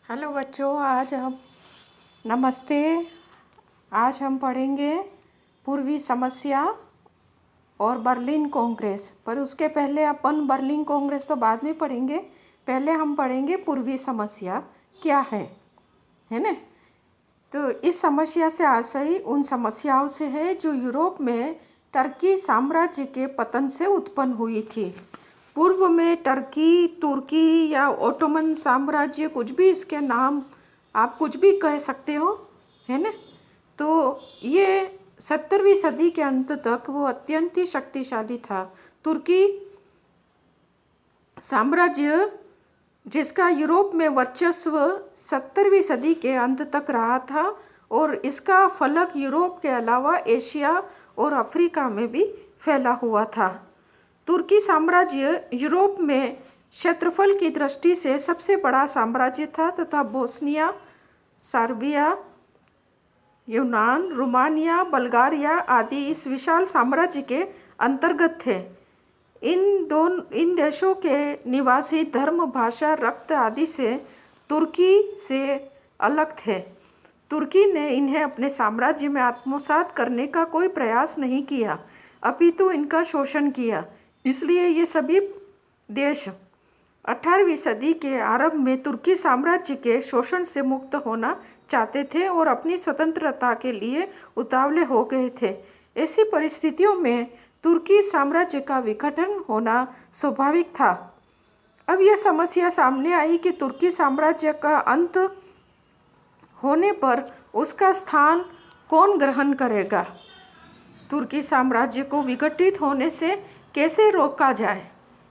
Hello बच्चों, आज हम नमस्ते। आज हम पढ़ेंगे पूर्वी समस्या और बर्लिन कांग्रेस। पर उसके पहले अपन बर्लिन कांग्रेस तो बाद में पढ़ेंगे। पहले हम पढ़ेंगे पूर्वी समस्या क्या है ना। तो इस समस्या से आशय उन समस्याओं से है जो यूरोप में टर्की साम्राज्य के पतन से उत्पन्न हुई थी। पूर्व में टर्की, तुर्की या ओटोमन साम्राज्य, कुछ भी इसके नाम आप कुछ भी कह सकते हो, है ना। तो ये 17वीं सदी के अंत तक वो अत्यंत ही शक्तिशाली था। तुर्की साम्राज्य जिसका यूरोप में वर्चस्व 17वीं सदी के अंत तक रहा था और इसका फलक यूरोप के अलावा एशिया और अफ्रीका में भी फैला हुआ था। तुर्की साम्राज्य यूरोप में क्षेत्रफल की दृष्टि से सबसे बड़ा साम्राज्य था तथा बोस्निया, सर्बिया, यूनान, रोमानिया, बल्गारिया आदि इस विशाल साम्राज्य के अंतर्गत थे। इन देशों के निवासी धर्म, भाषा, रक्त आदि से तुर्की से अलग थे। तुर्की ने इन्हें अपने साम्राज्य में आत्मसात करने का कोई प्रयास नहीं किया, अपितु इनका शोषण किया। इसलिए ये सभी देश 18वीं सदी के आरंभ में तुर्की साम्राज्य के शोषण से मुक्त होना चाहते थे और अपनी स्वतंत्रता के लिए उतावले हो गए थे। ऐसी परिस्थितियों में तुर्की साम्राज्य का विघटन होना स्वाभाविक था। अब यह समस्या सामने आई कि तुर्की साम्राज्य का अंत होने पर उसका स्थान कौन ग्रहण करेगा। तुर्की साम्राज्य को विघटित होने से कैसे रोका जाए,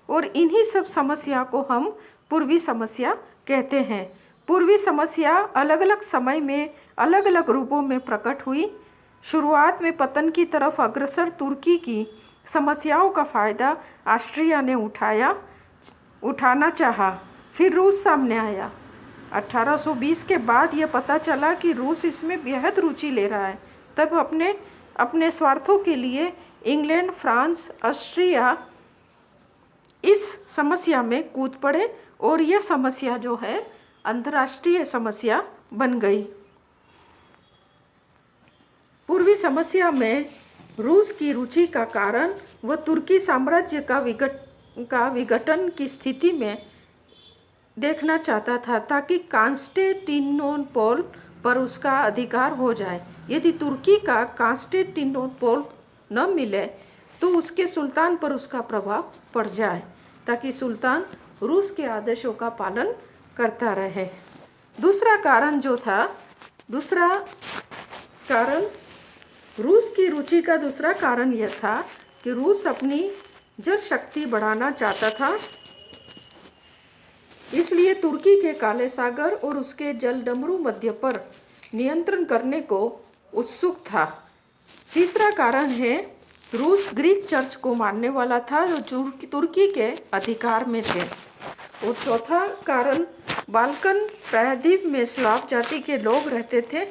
और इन्हीं सब समस्या को हम पूर्वी समस्या कहते हैं। पूर्वी समस्या अलग अलग समय में अलग अलग रूपों में प्रकट हुई। शुरुआत में पतन की तरफ अग्रसर तुर्की की समस्याओं का फायदा ऑस्ट्रिया ने उठाना चाहा। फिर रूस सामने आया। 1820 के बाद यह पता चला कि रूस इसमें बेहद रुचि ले रहा है। तब अपने स्वार्थों के लिए इंग्लैंड, फ्रांस, ऑस्ट्रिया इस समस्या में कूद पड़े और यह समस्या जो है अंतर्राष्ट्रीय समस्या बन गई। पूर्वी समस्या में रूस की रुचि का कारण वह तुर्की साम्राज्य का विघटन की स्थिति में देखना चाहता था, ताकि कांस्टेंटिनोपल पर उसका अधिकार हो जाए। यदि तुर्की का कांस्टेंटिनोपल न मिले तो उसके सुल्तान पर उसका प्रभाव पड़ जाए, ताकि सुल्तान रूस के आदेशों का पालन करता रहे। दूसरा कारण रूस की रुचि का दूसरा कारण यह था कि रूस अपनी जल शक्ति बढ़ाना चाहता था। इसलिए तुर्की के काले सागर और उसके जलडमरू मध्य पर नियंत्रण करने को उत्सुक था। तीसरा कारण है रूस ग्रीक चर्च को मानने वाला था, जो तुर्की के अधिकार में थे। और चौथा कारण बाल्कन प्रायद्वीप में स्लाव जाति के लोग रहते थे।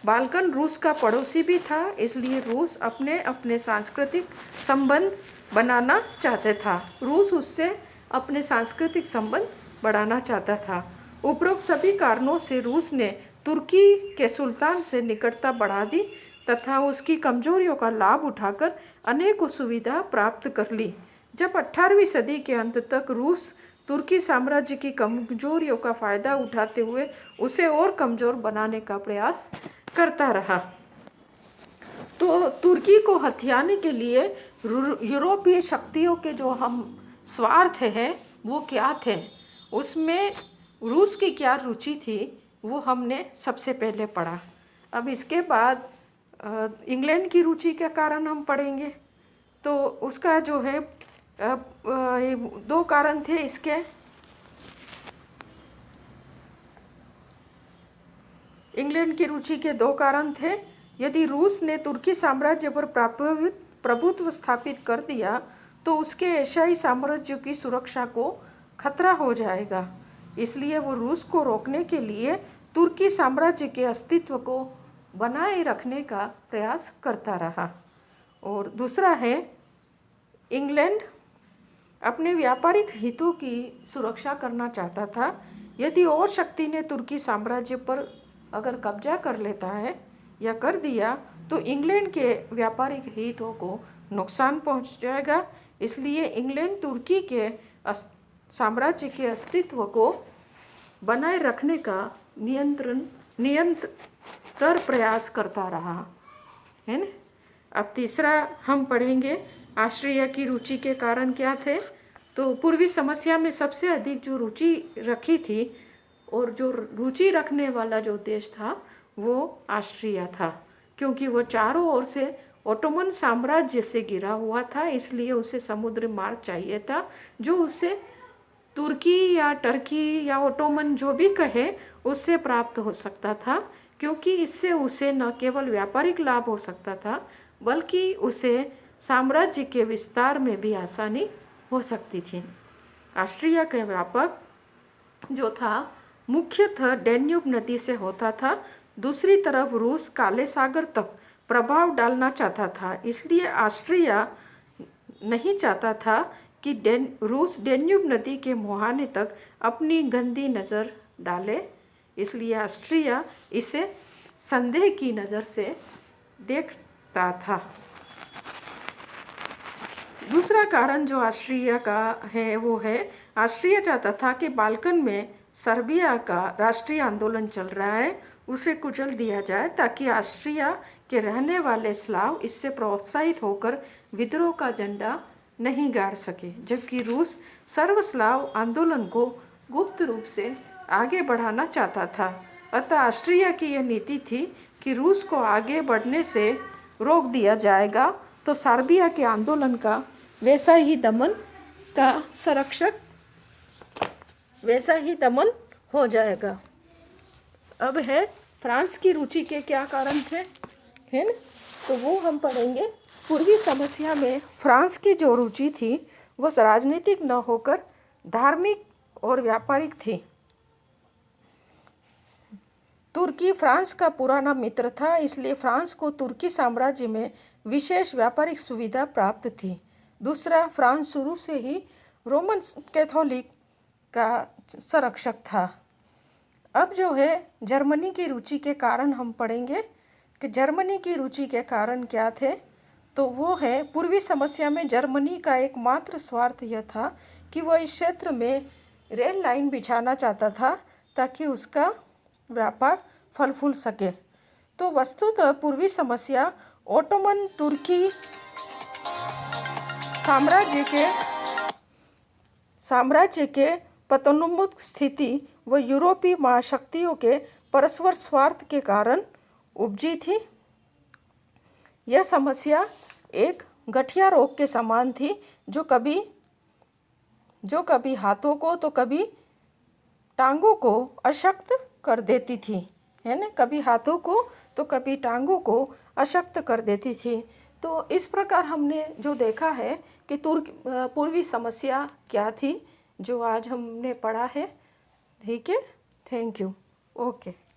बाल्कन रूस का पड़ोसी भी था, इसलिए रूस अपने सांस्कृतिक संबंध बनाना चाहते था। रूस उससे अपने सांस्कृतिक संबंध बढ़ाना चाहता था। उपरोक्त सभी कारणों से रूस ने तुर्की के सुल्तान से निकटता बढ़ा दी तथा उसकी कमजोरियों का लाभ उठाकर अनेक सुविधा प्राप्त कर ली। जब 18वीं सदी के अंत तक रूस तुर्की साम्राज्य की कमजोरियों का फायदा उठाते हुए उसे और कमजोर बनाने का प्रयास करता रहा। तो तुर्की को हथियाने के लिए यूरोपीय शक्तियों के जो हम स्वार्थ हैं वो क्या थे, उसमें रूस की क्या रुचि थी, वो हमने सबसे पहले पढ़ा। अब इसके बाद इंग्लैंड की रुचि के कारण हम पढ़ेंगे। तो उसका जो है दो कारण थे इसके। इंग्लैंड की रुचि के दो कारण थे। यदि रूस ने तुर्की साम्राज्य पर प्रभुत्व स्थापित कर दिया तो उसके एशियाई साम्राज्य की सुरक्षा को खतरा हो जाएगा। इसलिए वो रूस को रोकने के लिए तुर्की साम्राज्य के अस्तित्व को बनाए रखने का प्रयास करता रहा। और दूसरा है इंग्लैंड अपने व्यापारिक हितों की सुरक्षा करना चाहता था, यदि और शक्ति ने तुर्की साम्राज्य पर अगर कब्जा कर लेता है या कर दिया तो इंग्लैंड के व्यापारिक हितों को नुकसान पहुंच जाएगा। इसलिए इंग्लैंड तुर्की के साम्राज्य के अस्तित्व को बनाए रखने का निरंतर प्रयास करता रहा, है ना। अब तीसरा हम पढ़ेंगे ऑस्ट्रिया की रुचि के कारण क्या थे। तो पूर्वी समस्या में सबसे अधिक जो रुचि रखी थी और जो रुचि रखने वाला जो देश था वो ऑस्ट्रिया था, क्योंकि वो चारों ओर से ओटोमन साम्राज्य से घिरा हुआ था। इसलिए उसे समुद्री मार्ग चाहिए था जो उसे तुर्की या टर्की या ओटोमन जो भी कहे उससे प्राप्त हो सकता था, क्योंकि इससे उसे न केवल व्यापारिक लाभ हो सकता था बल्कि उसे साम्राज्य के विस्तार में भी आसानी हो सकती थी। ऑस्ट्रिया का व्यापक जो था मुख्यतः डैन्यूब नदी से होता था। दूसरी तरफ रूस काले सागर तक प्रभाव डालना चाहता था। इसलिए ऑस्ट्रिया नहीं चाहता था कि रूस डैन्यूब नदी के मुहाने तक अपनी गंदी नज़र डाले। इसलिए ऑस्ट्रिया इसे संदेह की नज़र से देखता था। दूसरा कारण जो ऑस्ट्रिया का है वो है ऑस्ट्रिया चाहता था कि बाल्कन में सर्बिया का राष्ट्रीय आंदोलन चल रहा है उसे कुचल दिया जाए, ताकि ऑस्ट्रिया के रहने वाले स्लाव इससे प्रोत्साहित होकर विद्रोह का झंडा नहीं गाड़ सके, जबकि रूस सर्व स्लाव आंदोलन को गुप्त रूप से आगे बढ़ाना चाहता था। अतः ऑस्ट्रिया की यह नीति थी कि रूस को आगे बढ़ने से रोक दिया जाएगा तो सर्बिया के आंदोलन का वैसा ही दमन हो जाएगा। अब है फ्रांस की रुचि के क्या कारण थे, है ना, तो वो हम पढ़ेंगे। पूर्वी समस्या में फ्रांस की जो रुचि थी वह राजनीतिक न होकर धार्मिक और व्यापारिक थी। तुर्की फ्रांस का पुराना मित्र था, इसलिए फ्रांस को तुर्की साम्राज्य में विशेष व्यापारिक सुविधा प्राप्त थी। दूसरा, फ्रांस शुरू से ही रोमन कैथोलिक का संरक्षक था। अब जो है जर्मनी की रुचि के कारण हम पढ़ेंगे कि जर्मनी की रुचि के कारण क्या थे। तो वो है पूर्वी समस्या में जर्मनी का एकमात्र स्वार्थ यह था कि वह इस क्षेत्र में रेल लाइन बिछाना चाहता था ताकि उसका व्यापार फल फूल सके। तो वस्तुतः पूर्वी समस्या ओटोमन तुर्की साम्राज्य के पतनोन्मुख स्थिति व यूरोपीय महाशक्तियों के परस्पर स्वार्थ के कारण उपजी थी। यह समस्या एक गठिया रोग के समान थी जो कभी हाथों को तो कभी टांगों को अशक्त कर देती थी, है ना, कभी हाथों को तो कभी टांगों को अशक्त कर देती थी। तो इस प्रकार हमने जो देखा है कि पूर्वी समस्या क्या थी, जो आज हमने पढ़ा है। ठीक है, थैंक यू, ओके।